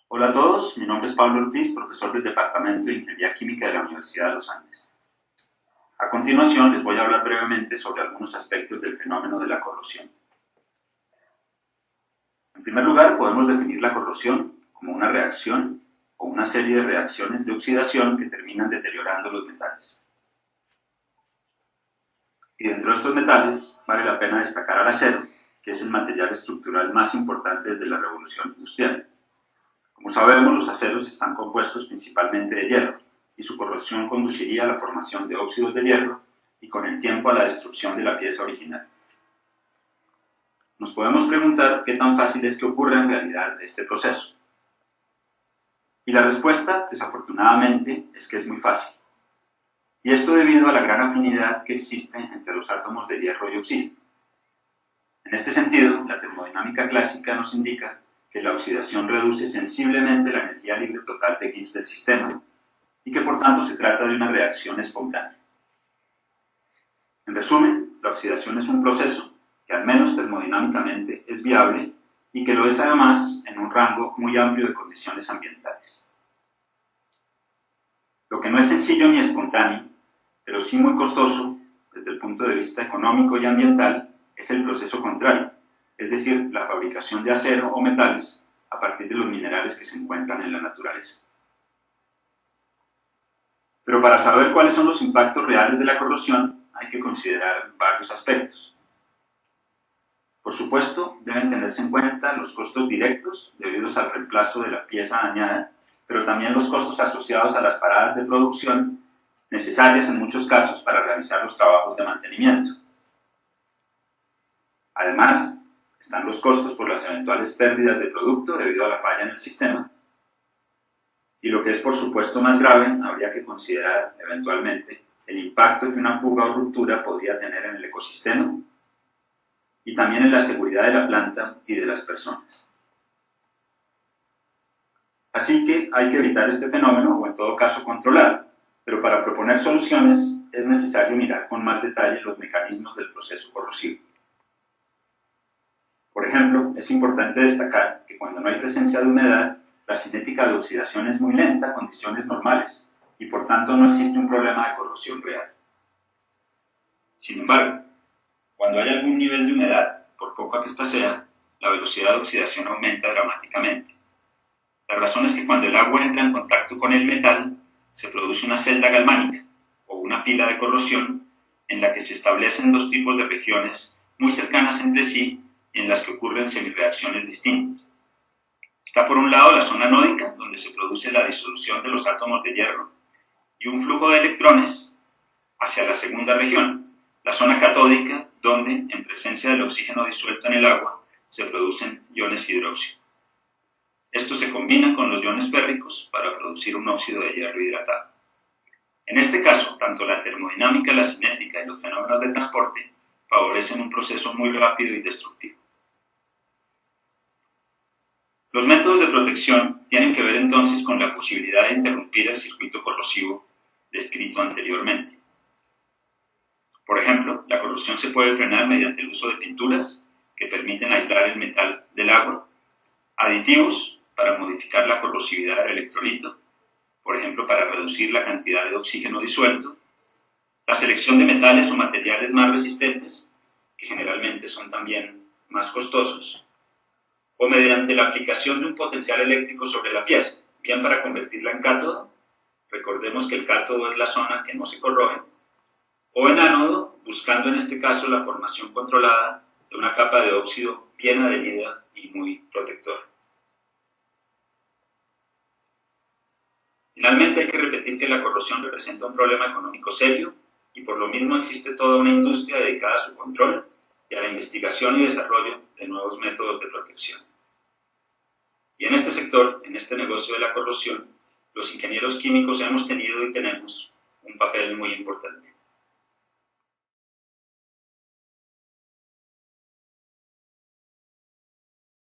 Hola a todos, mi nombre es Pablo Ortiz, profesor del Departamento de Ingeniería Química de la Universidad de los Andes. A continuación les voy a hablar brevemente sobre algunos aspectos del fenómeno de la corrosión. En primer lugar, podemos definir la corrosión como una reacción o una serie de reacciones de oxidación que terminan deteriorando los metales. Y dentro de estos metales vale la pena destacar al acero, que es el material estructural más importante desde la Revolución Industrial. Como sabemos, los aceros están compuestos principalmente de hierro, y su corrosión conduciría a la formación de óxidos de hierro y con el tiempo a la destrucción de la pieza original. Nos podemos preguntar qué tan fácil es que ocurra en realidad este proceso. Y la respuesta, desafortunadamente, es que es muy fácil. Y esto debido a la gran afinidad que existe entre los átomos de hierro y oxígeno. En este sentido, la termodinámica clásica nos indica que la oxidación reduce sensiblemente la energía libre total de Gibbs del sistema y que por tanto se trata de una reacción espontánea. En resumen, la oxidación es un proceso que al menos termodinámicamente es viable y que lo es además en un rango muy amplio de condiciones ambientales. Lo que no es sencillo ni espontáneo, pero sí muy costoso desde el punto de vista económico y ambiental, es el proceso contrario, es decir, la fabricación de acero o metales a partir de los minerales que se encuentran en la naturaleza. Pero para saber cuáles son los impactos reales de la corrosión, hay que considerar varios aspectos. Por supuesto, deben tenerse en cuenta los costos directos debidos al reemplazo de la pieza dañada, pero también los costos asociados a las paradas de producción necesarias en muchos casos para realizar los trabajos de mantenimiento. Además, están los costos por las eventuales pérdidas de producto debido a la falla en el sistema. Y lo que es por supuesto más grave, habría que considerar eventualmente el impacto que una fuga o ruptura podría tener en el ecosistema y también en la seguridad de la planta y de las personas. Así que hay que evitar este fenómeno o en todo caso controlarlo, pero para proponer soluciones es necesario mirar con más detalle los mecanismos del proceso corrosivo. Por ejemplo, es importante destacar que cuando no hay presencia de humedad, la cinética de oxidación es muy lenta a condiciones normales y por tanto no existe un problema de corrosión real. Sin embargo, cuando hay algún nivel de humedad, por poca que ésta sea, la velocidad de oxidación aumenta dramáticamente. La razón es que cuando el agua entra en contacto con el metal, se produce una celda galvánica o una pila de corrosión en la que se establecen dos tipos de regiones muy cercanas entre sí en las que ocurren semirreacciones distintas. Está por un lado la zona anódica, donde se produce la disolución de los átomos de hierro, y un flujo de electrones hacia la segunda región, la zona catódica, donde, en presencia del oxígeno disuelto en el agua, se producen iones hidróxido. Esto se combina con los iones férricos para producir un óxido de hierro hidratado. En este caso, tanto la termodinámica, la cinética y los fenómenos de transporte favorecen un proceso muy rápido y destructivo. Los métodos de protección tienen que ver entonces con la posibilidad de interrumpir el circuito corrosivo descrito anteriormente. Por ejemplo, la corrosión se puede frenar mediante el uso de pinturas que permiten aislar el metal del agua, aditivos para modificar la corrosividad del electrolito, por ejemplo para reducir la cantidad de oxígeno disuelto, la selección de metales o materiales más resistentes, que generalmente son también más costosos, o mediante la aplicación de un potencial eléctrico sobre la pieza, bien para convertirla en cátodo, recordemos que el cátodo es la zona que no se corroe, o en ánodo, buscando en este caso la formación controlada de una capa de óxido bien adherida y muy protectora. Finalmente hay que repetir que la corrosión representa un problema económico serio y por lo mismo existe toda una industria dedicada a su control y a la investigación y desarrollo de nuevos métodos de protección. Y en este sector, en este negocio de la corrosión, los ingenieros químicos hemos tenido y tenemos un papel muy importante.